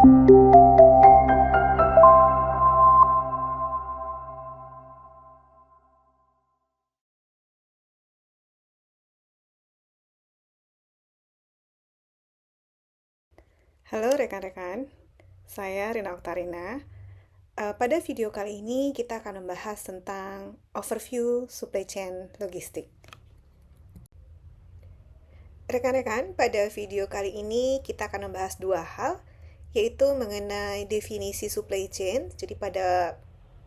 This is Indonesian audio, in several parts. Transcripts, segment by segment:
Halo rekan-rekan, saya Rina Oktarina. Pada video kali ini kita akan membahas tentang overview supply chain logistik. Rekan-rekan, pada video kali ini kita akan membahas dua hal, yaitu mengenai definisi supply chain. Jadi pada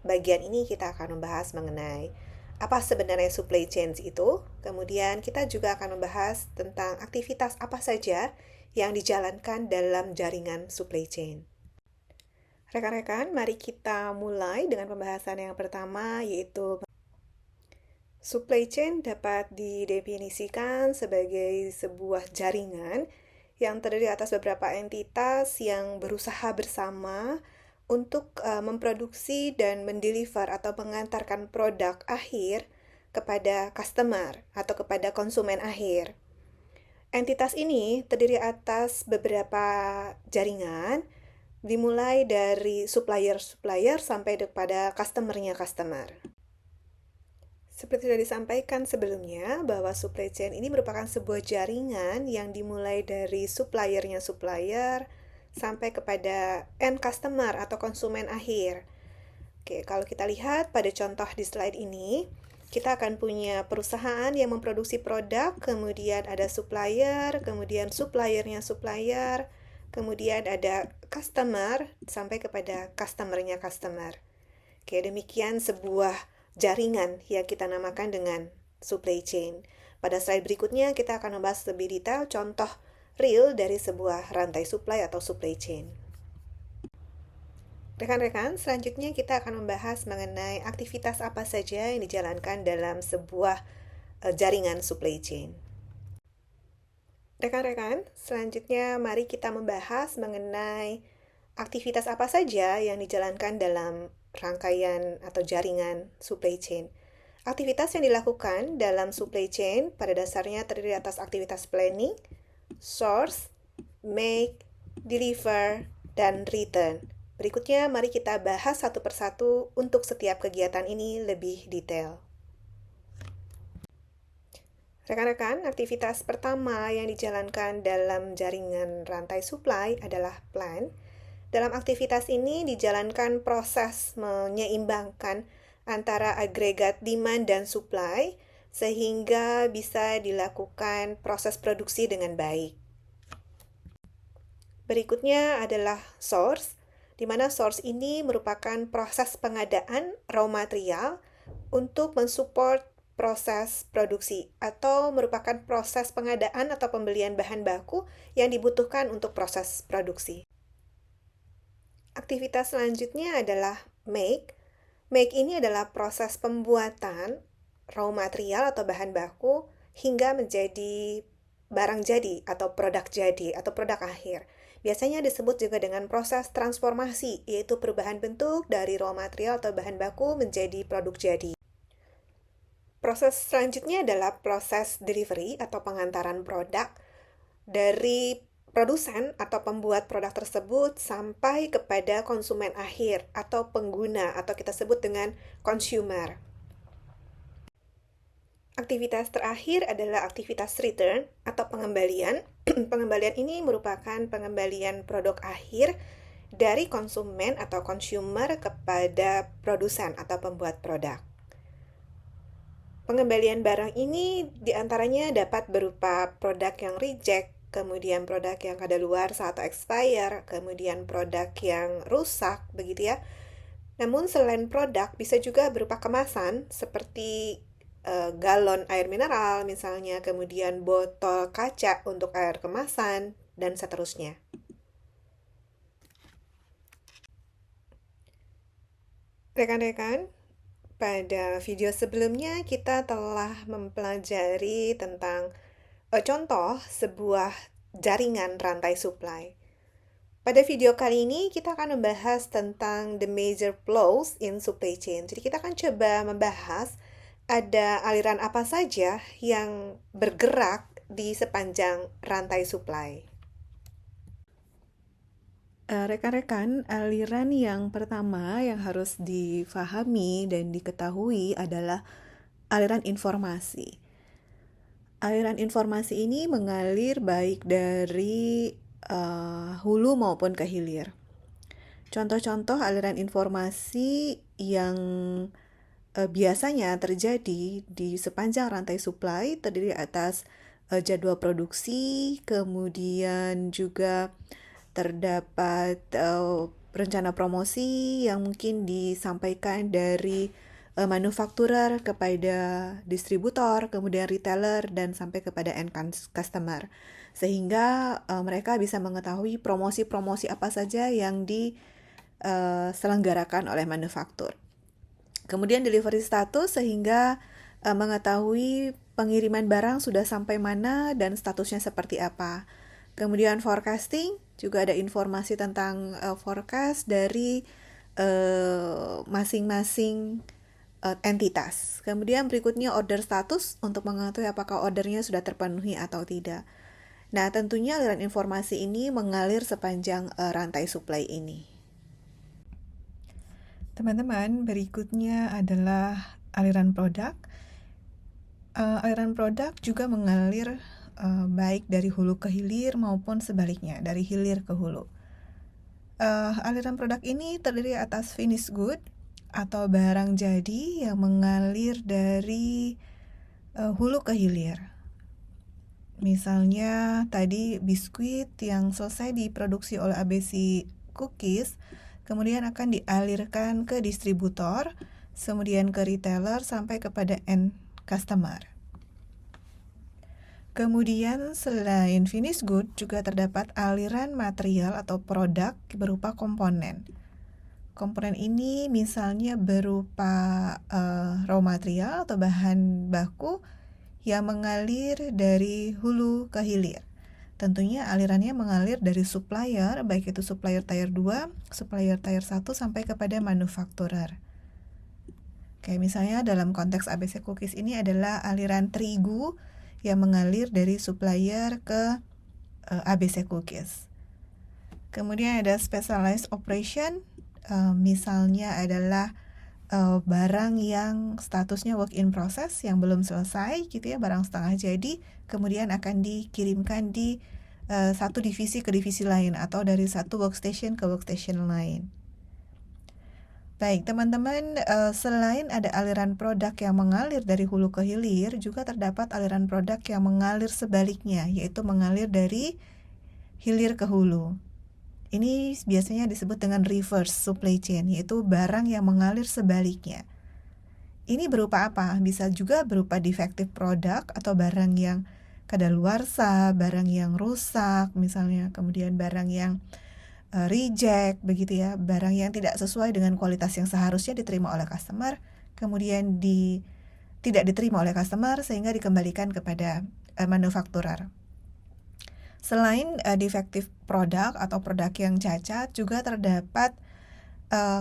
bagian ini kita akan membahas mengenai apa sebenarnya supply chain itu. Kemudian kita juga akan membahas tentang aktivitas apa saja yang dijalankan dalam jaringan supply chain. Rekan-rekan, mari kita mulai dengan pembahasan yang pertama, yaitu supply chain dapat didefinisikan sebagai sebuah jaringan yang terdiri atas beberapa entitas yang berusaha bersama untuk memproduksi dan mendeliver atau mengantarkan produk akhir kepada customer atau kepada konsumen akhir. Entitas ini terdiri atas beberapa jaringan, dimulai dari supplier-supplier sampai kepada customer-customer. Seperti sudah disampaikan sebelumnya, bahwa supply chain ini merupakan sebuah jaringan yang dimulai dari supplier-nya supplier sampai kepada end customer atau konsumen akhir. Oke, kalau kita lihat pada contoh di slide ini, kita akan punya perusahaan yang memproduksi produk, kemudian ada supplier, kemudian supplier-nya supplier, kemudian ada customer, sampai kepada customer-nya customer. Oke, demikian sebuah jaringan yang kita namakan dengan supply chain. Pada slide berikutnya, kita akan membahas lebih detail contoh real dari sebuah rantai supply atau supply chain. Rekan-rekan, selanjutnya kita akan membahas mengenai aktivitas apa saja yang dijalankan dalam sebuah jaringan supply chain. Rekan-rekan, selanjutnya mari kita membahas mengenai aktivitas apa saja yang dijalankan dalam rangkaian atau jaringan supply chain. Aktivitas yang dilakukan dalam supply chain pada dasarnya terdiri atas aktivitas planning, source, make, deliver, dan return. Berikutnya, mari kita bahas satu persatu untuk setiap kegiatan ini lebih detail. Rekan-rekan, aktivitas pertama yang dijalankan dalam jaringan rantai supply adalah plan. Dalam aktivitas ini dijalankan proses menyeimbangkan antara agregat demand dan supply sehingga bisa dilakukan proses produksi dengan baik. Berikutnya adalah source, di mana source ini merupakan proses pengadaan raw material untuk mensupport proses produksi atau merupakan proses pengadaan atau pembelian bahan baku yang dibutuhkan untuk proses produksi. Aktivitas selanjutnya adalah make. Make ini adalah proses pembuatan raw material atau bahan baku hingga menjadi barang jadi atau produk akhir. Biasanya disebut juga dengan proses transformasi, yaitu perubahan bentuk dari raw material atau bahan baku menjadi produk jadi. Proses selanjutnya adalah proses delivery atau pengantaran produk dari produsen atau pembuat produk tersebut sampai kepada konsumen akhir atau pengguna atau kita sebut dengan consumer. Aktivitas terakhir adalah aktivitas return atau pengembalian. Pengembalian ini merupakan pengembalian produk akhir dari konsumen atau consumer kepada produsen atau pembuat produk. Pengembalian barang ini diantaranya dapat berupa produk yang reject, kemudian produk yang kadaluarsa atau expire, kemudian produk yang rusak, begitu ya. Namun selain produk, bisa juga berupa kemasan seperti galon air mineral misalnya, kemudian botol kaca untuk air kemasan, dan seterusnya. Rekan-rekan, pada video sebelumnya kita telah mempelajari tentang contoh sebuah jaringan rantai supply. Pada video kali ini kita akan membahas tentang the major flows in supply chain. Jadi kita akan coba membahas ada aliran apa saja yang bergerak di sepanjang rantai supply. Rekan-rekan, aliran yang pertama yang harus difahami dan diketahui adalah aliran informasi. Aliran informasi ini mengalir baik dari hulu maupun ke hilir. Contoh-contoh aliran informasi yang biasanya terjadi di sepanjang rantai supply terdiri atas jadwal produksi, kemudian juga terdapat rencana promosi yang mungkin disampaikan dari manufakturer kepada distributor, kemudian retailer, dan sampai kepada end customer. Sehingga mereka bisa mengetahui promosi-promosi apa saja yang diselenggarakan oleh manufaktur. Kemudian delivery status sehingga mengetahui pengiriman barang sudah sampai mana dan statusnya seperti apa. Kemudian forecasting, juga ada informasi tentang forecast dari masing-masing entitas. Kemudian berikutnya order status untuk mengetahui apakah ordernya sudah terpenuhi atau tidak. Nah, tentunya aliran informasi ini mengalir sepanjang rantai supply ini. Teman-teman, berikutnya adalah aliran produk. Aliran produk juga mengalir baik dari hulu ke hilir maupun sebaliknya, dari hilir ke hulu. Aliran produk ini terdiri atas finished good atau barang jadi yang mengalir dari hulu ke hilir. Misalnya tadi biskuit yang selesai diproduksi oleh ABC Cookies, kemudian akan dialirkan ke distributor, kemudian ke retailer sampai kepada end customer. Kemudian selain finished good juga terdapat aliran material atau produk berupa komponen. Komponen ini misalnya berupa raw material atau bahan baku yang mengalir dari hulu ke hilir. Tentunya alirannya mengalir dari supplier, baik itu supplier tier 2, supplier tier 1 sampai kepada manufakturer. Kayak misalnya dalam konteks ABC Cookies ini adalah aliran terigu yang mengalir dari supplier ke ABC Cookies. Kemudian ada specialized operation, misalnya adalah barang yang statusnya work in process, yang belum selesai gitu ya, barang setengah jadi, kemudian akan dikirimkan di satu divisi ke divisi lain atau dari satu workstation ke workstation lain. Baik, teman-teman, selain ada aliran produk yang mengalir dari hulu ke hilir, juga terdapat aliran produk yang mengalir sebaliknya, yaitu mengalir dari hilir ke hulu. Ini biasanya disebut dengan reverse supply chain, yaitu barang yang mengalir sebaliknya. Ini berupa apa? Bisa juga berupa defective product atau barang yang kadaluarsa, barang yang rusak misalnya, kemudian barang yang reject begitu ya, barang yang tidak sesuai dengan kualitas yang seharusnya diterima oleh customer, kemudian tidak diterima oleh customer sehingga dikembalikan kepada manufakturer. Selain defective product atau produk yang cacat, juga terdapat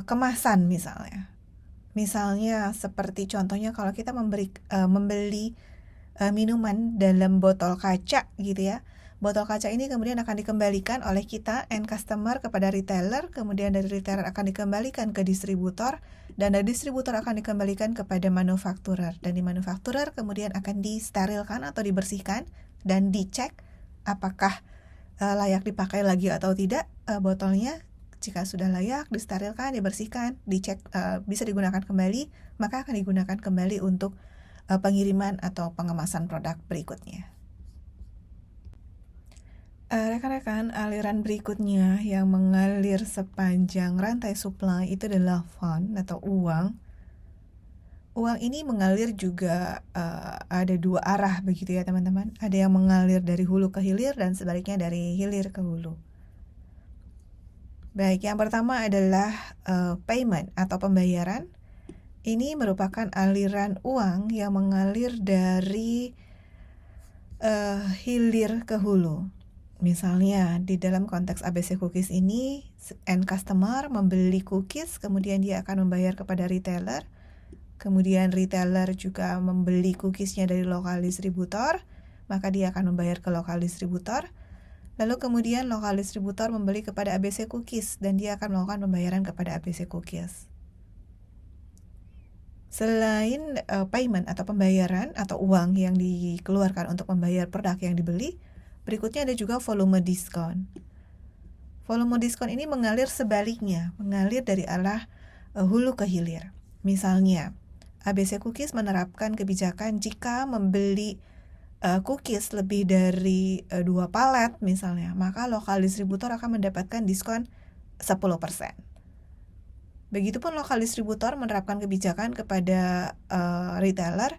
kemasan misalnya. Misalnya seperti contohnya kalau kita membeli minuman dalam botol kaca gitu ya. Botol kaca ini kemudian akan dikembalikan oleh kita end customer kepada retailer, kemudian dari retailer akan dikembalikan ke distributor, dan dari distributor akan dikembalikan kepada manufakturer, dan di manufakturer kemudian akan disterilkan atau dibersihkan dan dicek apakah layak dipakai lagi atau tidak botolnya. Jika sudah layak, disterilkan, dibersihkan, dicek bisa digunakan kembali, maka akan digunakan kembali untuk pengiriman atau pengemasan produk berikutnya. Rekan-rekan, aliran berikutnya yang mengalir sepanjang rantai supply itu adalah fund atau uang. Uang ini mengalir juga ada dua arah begitu ya teman-teman. Ada yang mengalir dari hulu ke hilir dan sebaliknya dari hilir ke hulu. Baik, yang pertama adalah payment atau pembayaran. Ini merupakan aliran uang yang mengalir dari hilir ke hulu. Misalnya di dalam konteks ABC Cookies ini, end customer membeli cookies, kemudian dia akan membayar kepada retailer. Kemudian retailer juga membeli cookiesnya dari lokal distributor, maka dia akan membayar ke lokal distributor. Lalu kemudian lokal distributor membeli kepada ABC Cookies dan dia akan melakukan pembayaran kepada ABC Cookies. Selain payment atau pembayaran atau uang yang dikeluarkan untuk membayar produk yang dibeli, berikutnya ada juga volume diskon. Volume diskon ini mengalir sebaliknya, mengalir dari arah hulu ke hilir. Misalnya, ABC Cookies menerapkan kebijakan jika membeli cookies lebih dari 2 palet misalnya, maka lokal distributor akan mendapatkan diskon 10%. Begitupun lokal distributor menerapkan kebijakan kepada retailer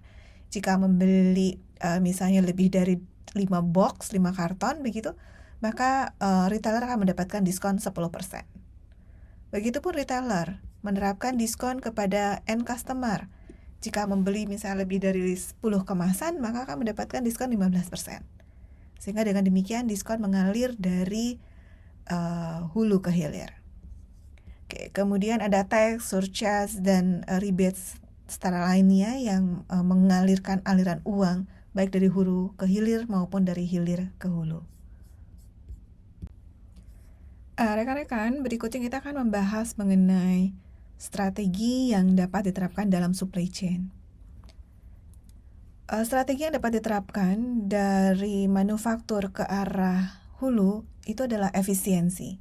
jika membeli misalnya lebih dari 5 box, 5 karton begitu, maka retailer akan mendapatkan diskon 10%. Begitupun retailer menerapkan diskon kepada end customer. Jika membeli misalnya lebih dari 10 kemasan, maka akan mendapatkan diskon 15%. Sehingga dengan demikian diskon mengalir dari hulu ke hilir. Oke, kemudian ada tax, surcharge, dan rebates setara lainnya yang mengalirkan aliran uang baik dari hulu ke hilir maupun dari hilir ke hulu. Rekan-rekan, berikutnya kita akan membahas mengenai strategi yang dapat diterapkan dalam supply chain. Strategi yang dapat diterapkan dari manufaktur ke arah hulu itu adalah efisiensi.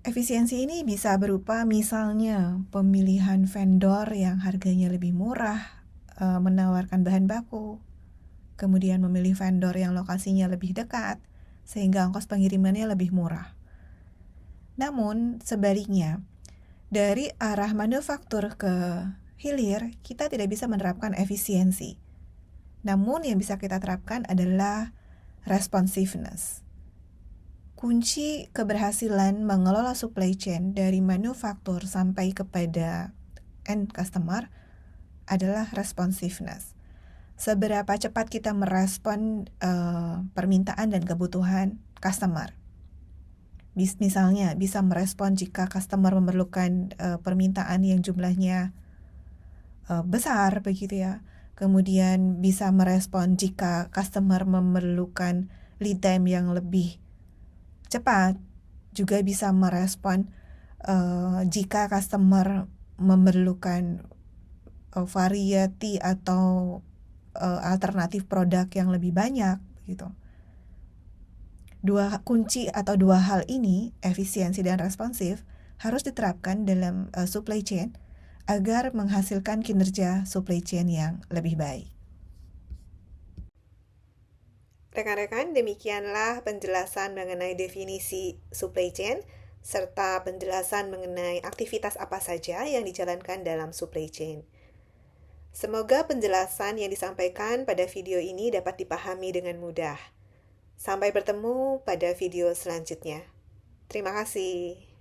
Efisiensi ini bisa berupa misalnya pemilihan vendor yang harganya lebih murah, menawarkan bahan baku, kemudian memilih vendor yang lokasinya lebih dekat, sehingga ongkos pengirimannya lebih murah. Namun sebaliknya, dari arah manufaktur ke hilir, kita tidak bisa menerapkan efisiensi. Namun yang bisa kita terapkan adalah responsiveness. Kunci keberhasilan mengelola supply chain dari manufaktur sampai kepada end customer adalah responsiveness. Seberapa cepat kita merespon permintaan dan kebutuhan customer. Misalnya bisa merespon jika customer memerlukan permintaan yang jumlahnya besar begitu ya. Kemudian bisa merespon jika customer memerlukan lead time yang lebih cepat, juga bisa merespon jika customer memerlukan variety atau alternatif produk yang lebih banyak gitu. Dua kunci atau dua hal ini, efisiensi dan responsif, harus diterapkan dalam supply chain agar menghasilkan kinerja supply chain yang lebih baik. Rekan-rekan, demikianlah penjelasan mengenai definisi supply chain, serta penjelasan mengenai aktivitas apa saja yang dijalankan dalam supply chain. Semoga penjelasan yang disampaikan pada video ini dapat dipahami dengan mudah. Sampai bertemu pada video selanjutnya. Terima kasih.